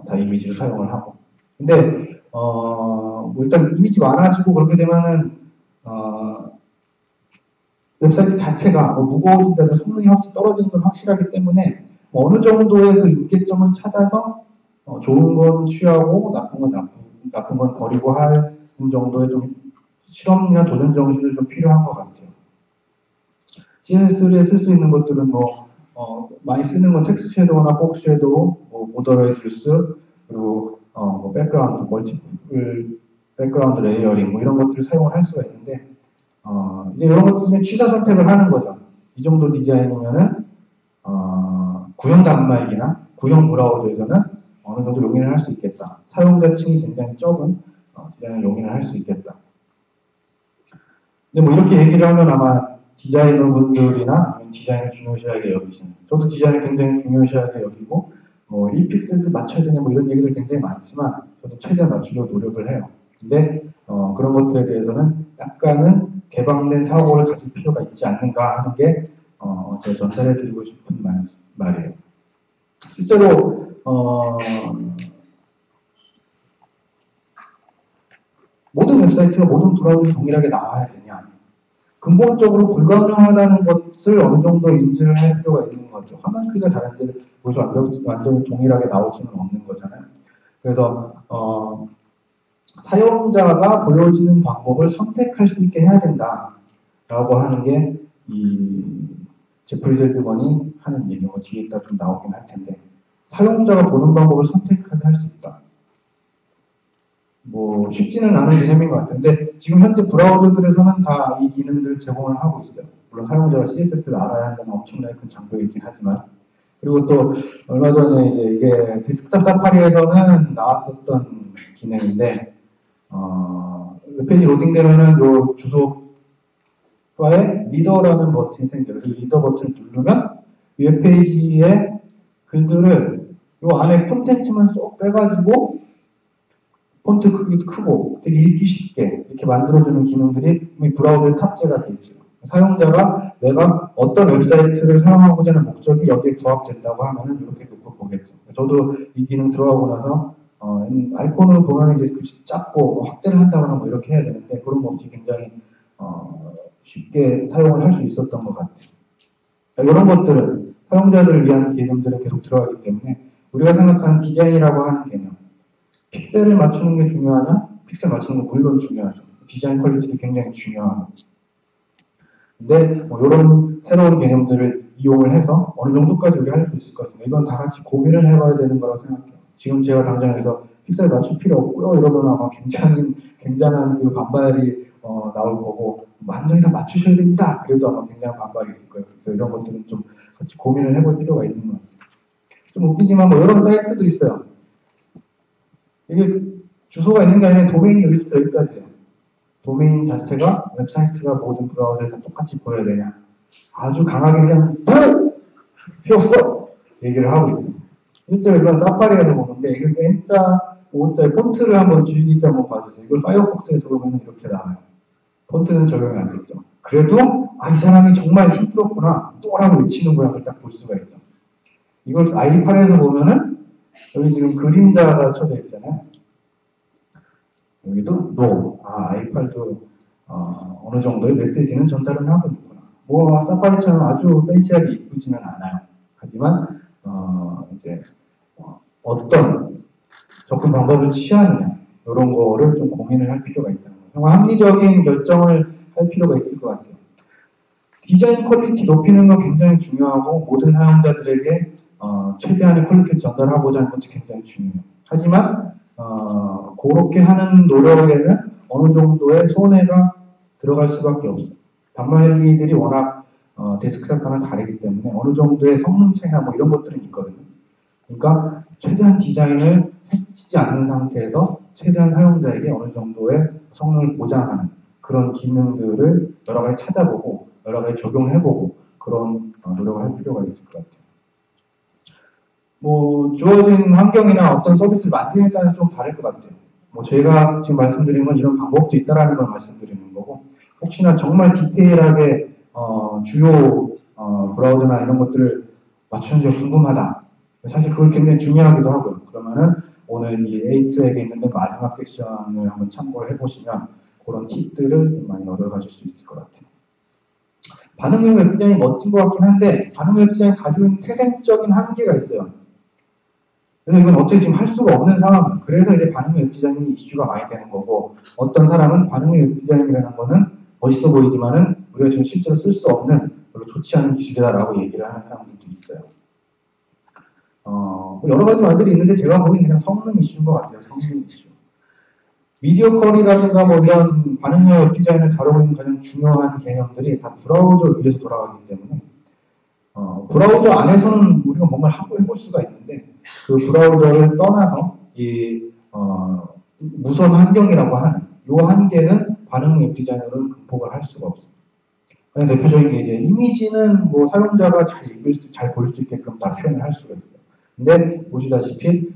다 이미지를 사용을 하고. 근데 뭐 일단 이미지 많아지고 그렇게 되면은 웹사이트 자체가 뭐 무거워진다든 성능이 확실히 떨어지는 건 확실하기 때문에 뭐 어느 정도의 그 임계점을 찾아서 좋은 건 취하고 나쁜 건 버리고 하는 정도의 좀 실험이나 도전 정신이 좀 필요한 것 같아요. CSS에 쓸 수 있는 것들은 많이 쓰는 건 텍스트 섀도우나 폭 섀도우, 보더 레디우스, 그리고 뭐 백그라운드, 멀티플 백그라운드 레이어링 뭐 이런 것들을 사용을 할 수가 있는데 이제 이런 것들 중에 취사 선택을 하는 거죠. 이 정도 디자인이면은 구형 단말기나 구형 브라우저에서는 어느 정도 용인을 할 수 있겠다. 사용자층이 굉장히 적은 디자인을 용인을 할 수 있겠다. 근데 뭐 이렇게 얘기를 하면 아마 디자이너 분들이나 디자인을 중요시하게 여기시는, 저도 디자인을 굉장히 중요시하게 여기고 뭐 1픽셀도 맞춰야 되냐 뭐 이런 얘기들 굉장히 많지만 저도 최대한 맞추려고 노력을 해요. 근데 그런 것들에 대해서는 약간은 개방된 사고를 가질 필요가 있지 않는가 하는 게 제가 전달해드리고 싶은 말이에요. 실제로 모든 웹사이트가 모든 브라우저에 동일하게 나와야 되냐? 근본적으로 불가능하다는 것을 어느 정도 인지를 할 필요가 있는 것 같아요. 화면 크기가 다른데 그것이 완전히 동일하게 나올 수는 없는 거잖아요. 그래서 사용자가 보여지는 방법을 선택할 수 있게 해야 된다라고 하는 게 이 제프리 셀드먼이 하는 얘기가 뒤에 있다 좀 나오긴 할 텐데, 사용자가 보는 방법을 선택하게 할 수 있다. 뭐 쉽지는 않은 개념인 것 같아요. 근데 지금 현재 브라우저들에서는 다 이 기능들을 제공을 하고 있어요. 물론 사용자가 CSS를 알아야 한다는 엄청나게 큰 장벽이 있긴 하지만, 그리고 또 얼마 전에 이제 이게 디스크탑 사파리에서는 나왔었던 기능인데 웹페이지 로딩되면은 요 주소바에 리더라는 버튼이 생겨요. 그래서 리더 버튼을 누르면 웹페이지의 글들을 요 안에 콘텐츠만 쏙 빼가지고 폰트 크기도 크고 되게 읽기 쉽게 이렇게 만들어주는 기능들이 이미 브라우저에 탑재가 되어 있어요. 사용자가 내가 어떤 웹사이트를 사용하고자 하는 목적이 여기에 부합된다고 하면은 이렇게 놓고 보겠죠. 저도 이 기능 들어가고 나서 아이콘으로 보면 이제 글씨 작고 확대를 한다거나 뭐 이렇게 해야 되는데 그런 거 없이 굉장히 쉽게 사용을 할 수 있었던 것 같아요. 이런 것들은 사용자들을 위한 개념들은 계속 들어가기 때문에 우리가 생각하는 디자인이라고 하는 개념, 픽셀을 맞추는 게 중요하냐? 픽셀 맞추는 건 물론 중요하죠. 디자인 퀄리티도 굉장히 중요하고. 근데 뭐 이런 새로운 개념들을 이용을 해서 어느 정도까지 우리가 할 수 있을 것 같습니다. 이건 다 같이 고민을 해봐야 되는 거라고 생각해요. 지금 제가 당장 여기서 픽셀 맞출 필요 없고요. 이러면 아마 굉장한 그 반발이 나올 거고, 완전히 다 맞추셔야 됩니다. 그래도 아마 굉장한 반발이 있을 거예요. 그래서 이런 것들은 좀 같이 고민을 해볼 필요가 있는 것 같아요. 좀 웃기지만 뭐 이런 사이트도 있어요. 이게 주소가 있는 게 아니라 도메인이 여기서부터 여기까지예요. 도메인 자체가 웹사이트가 모든 브라우저에 다 똑같이 보여야 되냐. 아주 강하게 그냥 필요 없어! 얘기를 하고 있죠. 실제로 이런 사파리에서 보는데 이게 N자, O자의 폰트를 한번 주의 깊게 한번 봐주세요. 이걸 파이어폭스에서 보면 이렇게 나와요. 폰트는 적용이 안 됐죠. 그래도 이 사람이 정말 힘들었구나 또라고 외치는 모양을 딱 볼 수가 있죠. 이걸 아이팔에서 보면은 여기 지금 그림자가 쳐져 있잖아요. 여기도 no. 아이팔도 어느 정도의 메시지는 전달을 하고 있구나. 뭐 사파리처럼 아주 팬시하게 이쁘지는 않아요. 하지만 이제 어떤 접근 방법을 취하느냐 이런 거를 좀 고민을 할 필요가 있다는 거예요. 합리적인 결정을 할 필요가 있을 것 같아요. 디자인 퀄리티 높이는 건 굉장히 중요하고 모든 사용자들에게 최대한의 퀄리티를 전달하고자 하는 것도 굉장히 중요해요. 하지만 그렇게 하는 노력에는 어느 정도의 손해가 들어갈 수밖에 없어요. 단말기들이 워낙 데스크탑과는 다르기 때문에 어느 정도의 성능 차이나 뭐 이런 것들은 있거든요. 그러니까 최대한 디자인을 해치지 않는 상태에서 최대한 사용자에게 어느 정도의 성능을 보장하는 그런 기능들을 여러 가지 찾아보고 여러 가지 적용해보고 그런 노력을 할 필요가 있을 것 같아요. 뭐 주어진 환경이나 어떤 서비스를 만드느냐에 따라 좀 다를 것 같아요. 뭐 제가 지금 말씀드리는 건 이런 방법도 있다라는 걸 말씀드리는 거고 혹시나 정말 디테일하게 주요 브라우저나 이런 것들을 맞추는지가 궁금하다. 사실 그걸 굉장히 중요하기도 하고요. 그러면은 오늘 이 에이트에게 있는 맨 마지막 섹션을 한번 참고를 해보시면 그런 팁들을 많이 얻어가실 수 있을 것 같아요. 반응형 웹 디자인이 멋진 것 같긴 한데 반응형 웹 디자인이 가지고 있는 태생적인 한계가 있어요. 그래서 이건 어떻게 지금 할 수가 없는 상황이에요. 그래서 이제 반응형 웹 디자인이 이슈가 많이 되는 거고 어떤 사람은 반응형 웹 디자인이라는 거는 멋있어 보이지만은 우리가 지금 실제로 쓸 수 없는 별로 좋지 않은 기술이다라고 얘기를 하는 사람들도 있어요. 여러 가지 말들이 있는데 제가 보기엔 그냥 성능 이슈인 것 같아요. 성능 이슈. 미디어 컬이라든가 뭐 이런 반응형 웹 디자인을 다루고 있는 가장 중요한 개념들이 다 브라우저 위에서 돌아가기 때문에 브라우저 안에서는 우리가 뭔가를 하고 해볼 수가 있는데 그 브라우저를 떠나서 이 무선 환경이라고 하는 이 한계는 반응형 웹 디자이너는 극복을 할 수가 없어요. 그냥 대표적인 게 이제 이미지는 뭐 사용자가 잘 볼 수 있게끔 다 표현을 할 수가 있어요. 근데 보시다시피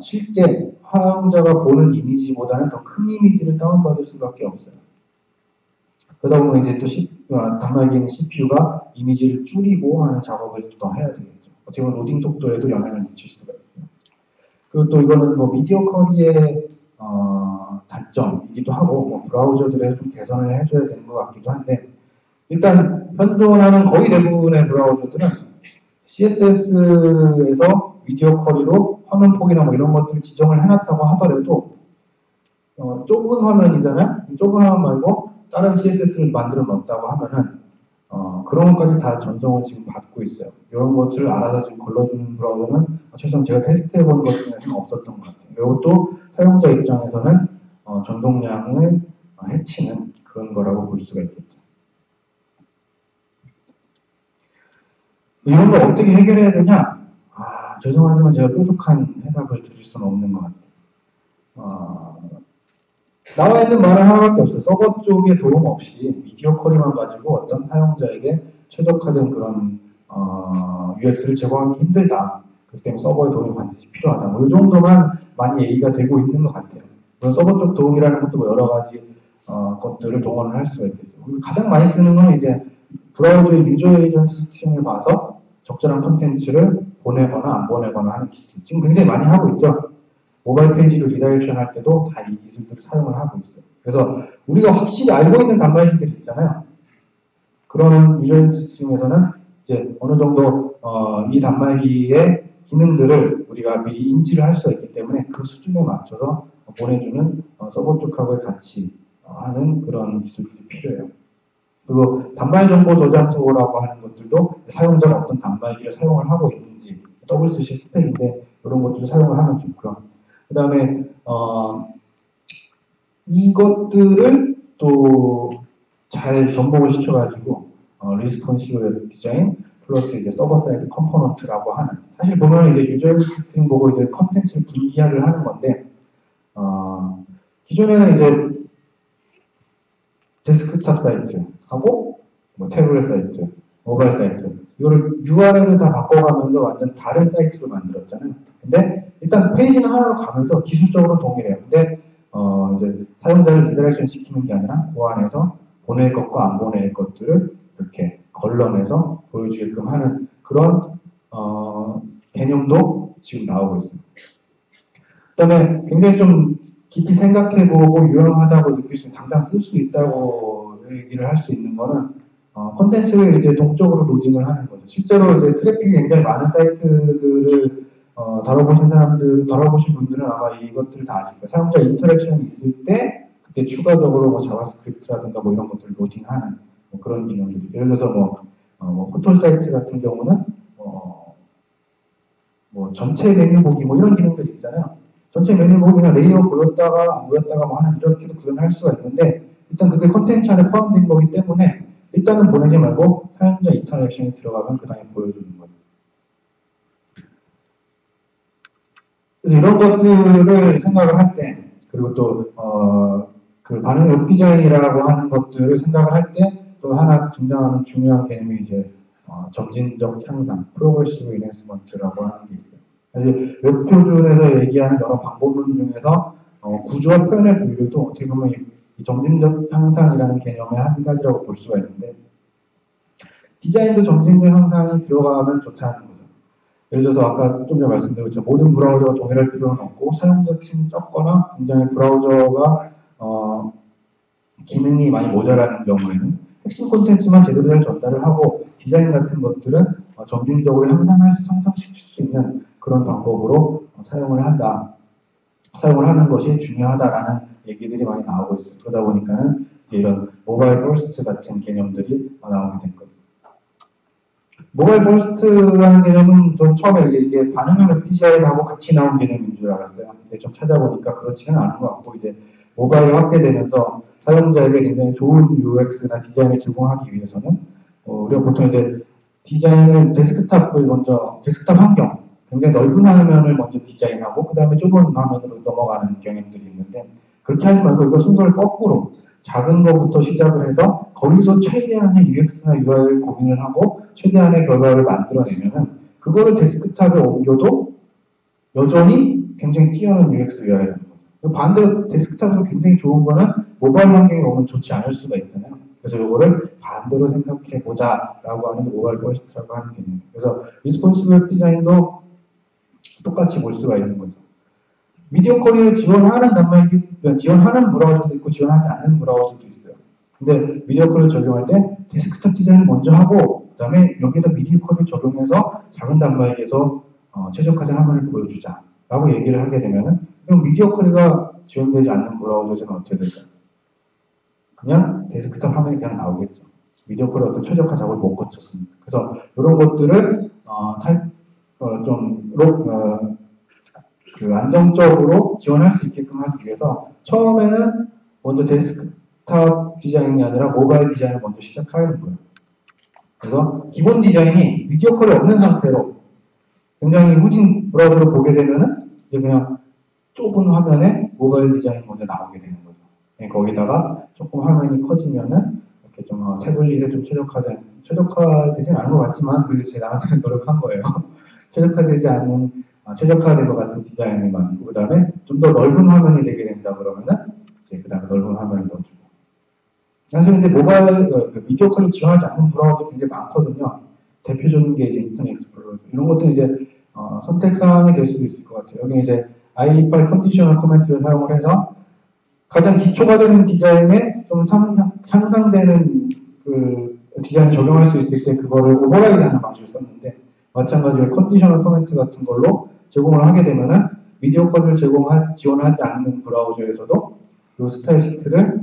실제 사용자가 보는 이미지보다는 더 큰 이미지를 다운받을 수밖에 없어요. 그러다 보면 이제 또 단말기는 CPU가 이미지를 줄이고 하는 작업을 더 해야 되겠죠. 어떻게 보면 로딩 속도에도 영향을 미칠 수가 있어요. 그리고 또 이거는 뭐 미디어 쿼리의 단점이기도 하고 뭐 브라우저들에 좀 개선을 해줘야 되는 것 같기도 한데 일단 현존하는 거의 대부분의 브라우저들은 CSS에서 미디어 쿼리로 화면 폭이나 뭐 이런 것들을 지정을 해놨다고 하더라도 좁은 화면이잖아요. 좁은 화면 말고 다른 CSS를 만들어 놓았다고 하면은 그런 것까지 다 전송을 지금 받고 있어요. 이런 것들을 알아서 지금 걸러주는 브라우저는 최소한 제가 테스트해본 것 중에서는 없었던 것 같아요. 이것도 사용자 입장에서는 전송량을 해치는 그런 거라고 볼 수가 있겠죠. 이런 걸 어떻게 해결해야 되냐? 죄송하지만 제가 뾰족한 해답을 드릴 수는 없는 것 같아요. 나와 있는 말은 하나밖에 없어요. 서버 쪽에 도움 없이 미디어 쿼리만 가지고 어떤 사용자에게 최적화된 그런 UX를 제공하기 힘들다. 그렇기 때문에 서버의 도움이 반드시 필요하다. 뭐 이 정도만 많이 얘기가 되고 있는 것 같아요. 물론 서버 쪽 도움이라는 것도 뭐 여러 가지 것들을 동원을 할 수가 있겠죠. 가장 많이 쓰는 건 이제 브라우저의 유저 에이전트 스트링을 봐서 적절한 컨텐츠를 보내거나 안 보내거나 하는 기술. 지금 굉장히 많이 하고 있죠. 모바일 페이지를 리다이렉션 할 때도 다 이 기술들을 사용을 하고 있어요. 그래서 우리가 확실히 알고 있는 단말기들이 있잖아요. 그런 유저 에이전트 스트링에서는 이제 어느 정도 이 단말기의 기능들을 우리가 미리 인지를 할 수가 있기 때문에 그 수준에 맞춰서 보내주는 서버 쪽하고의 같이 하는 그런 기술들이 필요해요. 그리고 단말 정보 저장소라고 하는 것들도 사용자가 어떤 단말기를 사용을 하고 있는지 WCC 스펙인데 이런 것들을 사용을 하면 좋고요. 그 다음에 이것들을 또 잘 접목을 시켜가지고 리스폰시브 웹 디자인 플러스 이제 서버 사이드 컴포넌트라고 하는, 사실 보면 이제 유저 익스트림 보고 이제 컨텐츠를 분기화를 하는 건데, 기존에는 이제 데스크탑 사이트하고 뭐 태블릿 사이트, 모바일 사이트 이거를 URL을 다 바꿔가면서 완전 다른 사이트로 만들었잖아요. 근데 일단 페이지는 하나로 가면서 기술적으로 동일해요. 근데 이제 사용자를 디렉션 시키는 게 아니라 그 안에서 보낼 것과 안 보낼 것들을 이렇게 걸러내서 보여주게끔 하는 그런 개념도 지금 나오고 있습니다. 그 다음에 굉장히 좀 깊이 생각해보고 유용하다고 느낄 수 있는, 당장 쓸 수 있다고 얘기를 할 수 있는 거는 콘텐츠를 이제 동적으로 로딩을 하는 거죠. 실제로 이제 트래픽이 굉장히 많은 사이트들을 다뤄보신 분들은 아마 이것들을 다 아실 거예요. 사용자 인터랙션이 있을 때 그때 추가적으로 뭐 자바스크립트라든가 뭐 이런 것들을 로딩하는 뭐 그런 기능이죠. 예를 들어서 뭐 포털 사이트 같은 경우는 뭐 전체 메뉴 보기 뭐 이런 기능들 있잖아요. 전체 메뉴 보기 그냥 레이어 보였다가 안 보였다가 뭐 하는 이렇게도 구현할 수가 있는데, 일단 그게 컨텐츠 안에 포함된 거기 때문에 일단은 보내지 말고 사용자 인터랙션이 들어가면 그 다음에 보여주는 거예요. 그래서 이런 것들을 생각을 할 때, 그리고 또 그 반응 웹 디자인이라고 하는 것들을 생각을 할 때 또 하나 등장하는 중요한 개념이 이제 점진적 향상, 프로그레시브 이넨스먼트라고 하는 게 있어요. 사실 웹 표준에서 얘기하는 여러 방법론 중에서 구조와 표현의 분류도 어떻게 보면 이 점진적 향상이라는 개념의 한 가지라고 볼 수가 있는데, 디자인도 점진적 향상이 들어가면 좋다는 거죠. 예를 들어서 아까 좀 전에 말씀드렸죠. 모든 브라우저가 동일할 필요는 없고 사용자층이 적거나 굉장히 브라우저가 기능이 많이 모자라는 경우에는 핵심 콘텐츠만 제대로 잘 전달을 하고 디자인 같은 것들은 점진적으로 향상시킬 수 있는 그런 방법으로 사용을 하는 것이 중요하다라는 얘기들이 많이 나오고 있어요. 그러다 보니까는 이제 이런 모바일 퍼스트 같은 개념들이 나오게 된 거예요. 모바일 퍼스트라는 개념은 좀 처음에 이게 반응형 웹 디자인하고 같이 나온 개념인 줄 알았어요. 근데 좀 찾아보니까 그렇지는 않은 것 같고, 이제 모바일이 확대되면서 사용자에게 굉장히 좋은 UX나 디자인을 제공하기 위해서는 우리가 보통 이제 디자인을 데스크탑 환경, 굉장히 넓은 화면을 먼저 디자인하고 그 다음에 좁은 화면으로 넘어가는 경향들이 있는데, 그렇게 하지 말고 이거 순서를 거꾸로 작은 것부터 시작을 해서 거기서 최대한의 UX나 UI를 고민을 하고 최대한의 결과를 만들어내면은 그거를 데스크탑에 옮겨도 여전히 굉장히 뛰어난 UX, UI라는 거죠. 반대로 데스크탑에서 굉장히 좋은 거는 모바일 환경에 오면 좋지 않을 수가 있잖아요. 그래서 이거를 반대로 생각해보자라고 하는 게 모바일 퍼스트라고 하는 개념이에요. 그래서 리스폰시브 웹 디자인도 똑같이 볼 수가 있는 거죠. 미디어 쿼리를 지원하는 브라우저도 있고 지원하지 않는 브라우저도 있어요. 근데 미디어 쿼리를 적용할 때 데스크탑 디자인을 먼저 하고 그 다음에 여기다 미디어 쿼리를 적용해서 작은 단말기에서 최적화된 화면을 보여주자라고 얘기를 하게 되면은, 그럼 미디어 쿼리가 지원되지 않는 브라우저에서는 어떻게 될까요? 그냥 데스크탑 화면이 그냥 나오겠죠. 미디어 쿼리 어떤 최적화 작업을 못 거쳤으니까. 그래서 이런 것들을 안정적으로 지원할 수 있게끔 하기 위해서 처음에는 먼저 데스크탑 디자인이 아니라 모바일 디자인을 먼저 시작하는 거예요. 그래서 기본 디자인이 미디어 쿼리 없는 상태로 굉장히 후진 브라우저로 보게 되면은 이제 그냥 좁은 화면에 모바일 디자인이 먼저 나오게 되는 거죠. 거기다가 조금 화면이 커지면은 이렇게 좀 태블릿에 좀 최적화되진 않은 것 같지만 그래도 제 나한테는 노력한 거예요. 최적화된 것 같은 디자인을 만들고 그 다음에 좀 더 넓은 화면이 되게 된다 그러면은 이제 그 다음에 넓은 화면을 넣어주고. 사실 근데 모바일 미디어 쿼리 지원하지 않는 브라우저 굉장히 많거든요. 대표적인 게 이제 인터넷 익스플로러 이런 것도 이제 선택 사항이 될 수도 있을 것 같아요. 여기 이제 IE5 컨디셔널 코멘트를 사용을 해서 가장 기초가 되는 디자인에 좀 향상되는 그 디자인 적용할 수 있을 때 그거를 오버라이드하는 방식을 썼는데, 마찬가지로 컨디셔널 코멘트 같은 걸로 제공을 하게 되면은 미디어 쿼리를 지원하지 않는 브라우저에서도 이 스타일 시트를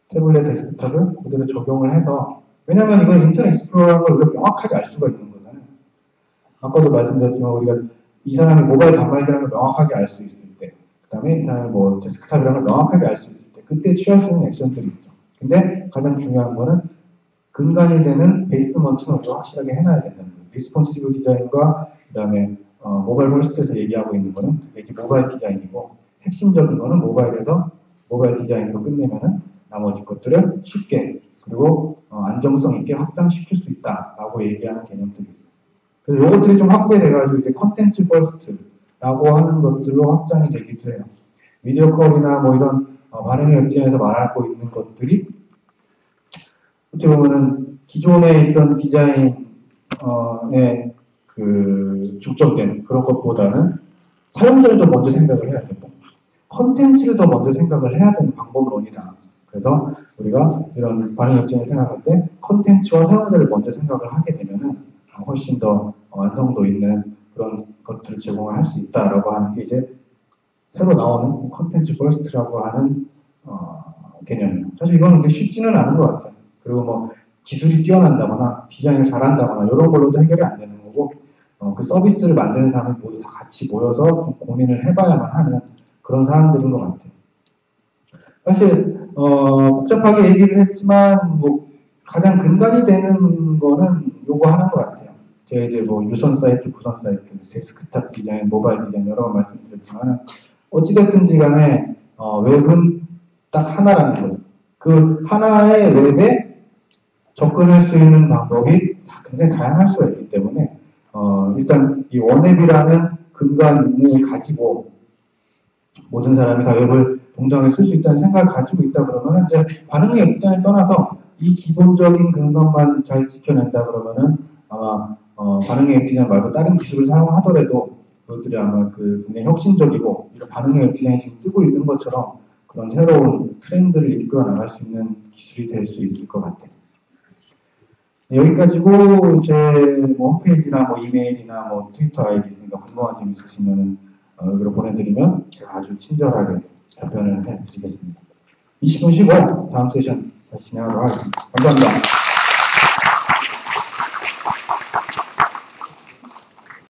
태블릿 데스크탑을 그대로 적용을 해서, 왜냐면 이건 인터넷 익스플로러라는 걸 우리가 명확하게 알 수가 있는 거잖아요. 아까도 말씀드렸지만 우리가 이 사람이 모바일 단말기라는 걸 명확하게 알 수 있을 때, 그 다음에 이 사람이 뭐 데스크탑이라는 걸 명확하게 알 수 있을 때, 그때 취할 수 있는 액션들이 있죠. 근데 가장 중요한 거는 근간이 되는 베이스먼트는 우리가 확실하게 해놔야 된다는 거예요. 리스폰시브 디자인과 그 다음에 모바일 홀스트에서 얘기하고 있는 거는 이제 모바일 디자인이고, 핵심적인 거는 모바일에서 모바일 디자인으로 끝내면은 나머지 것들을 쉽게 그리고 안정성 있게 확장시킬 수 있다라고 얘기하는 개념들이 있어요. 그래서 이것들이 좀 확대돼가지고 이제 컨텐츠 퍼스트라고 하는 것들로 확장이 되기도 해요. 미디어 컬이나 뭐 이런 반응의 웹진에서 말하고 있는 것들이 어떻게 보면은 기존에 있던 디자인의 그 중점된 그런 것보다는 사용자를 더 먼저 생각을 해야 되고 컨텐츠를 더 먼저 생각을 해야 되는 방법론이다. 그래서 우리가 이런 반응 웹진을 생각할 때 컨텐츠와 사용자를 먼저 생각을 하게 되면은 훨씬 더 완성도 있는 그런 것들을 제공을 할 수 있다라고 하는 게 이제 새로 나오는 컨텐츠 버스트라고 하는 개념이에요. 사실 이거는 쉽지는 않은 것 같아요. 그리고 뭐 기술이 뛰어난다거나 디자인을 잘한다거나 이런 걸로도 해결이 안 되는 거고 그 서비스를 만드는 사람이 모두 다 같이 모여서 좀 고민을 해봐야만 하는 그런 사항들인 것 같아요. 사실 복잡하게 얘기를 했지만 뭐 가장 근간이 되는 거는 요거 하는 것 같아요. 제가 이제 뭐 유선 사이트, 구선 사이트, 데스크탑 디자인, 모바일 디자인 여러 번 말씀드렸지만 어찌됐든지 간에 웹은 딱 하나라는 거죠. 그 하나의 웹에 접근할 수 있는 방법이 굉장히 다양할 수가 있기 때문에 일단 이 원웹이라는 근간을 가지고 모든 사람이 다 웹을 동장에 쓸 수 있다는 생각을 가지고 있다 그러면 이제 반응의 입장을 떠나서 이 기본적인 근간만 잘 지켜낸다 그러면은 아마 반응의 웹 디자인 말고 다른 기술을 사용하더라도 그것들이 아마 그 굉장히 혁신적이고 이런 반응의 웹 디자인이 지금 뜨고 있는 것처럼 그런 새로운 트렌드를 이끌어 나갈 수 있는 기술이 될 수 있을 것 같아요. 여기까지고 제 뭐 홈페이지나 뭐 이메일이나 뭐 트위터 아이디 있으니까 궁금한 점 있으시면은 여기로 보내드리면 제가 아주 친절하게 답변을 해드리겠습니다. 20분 쉬고 다음 세션 다시 진행하도록 하겠습니다. 감사합니다.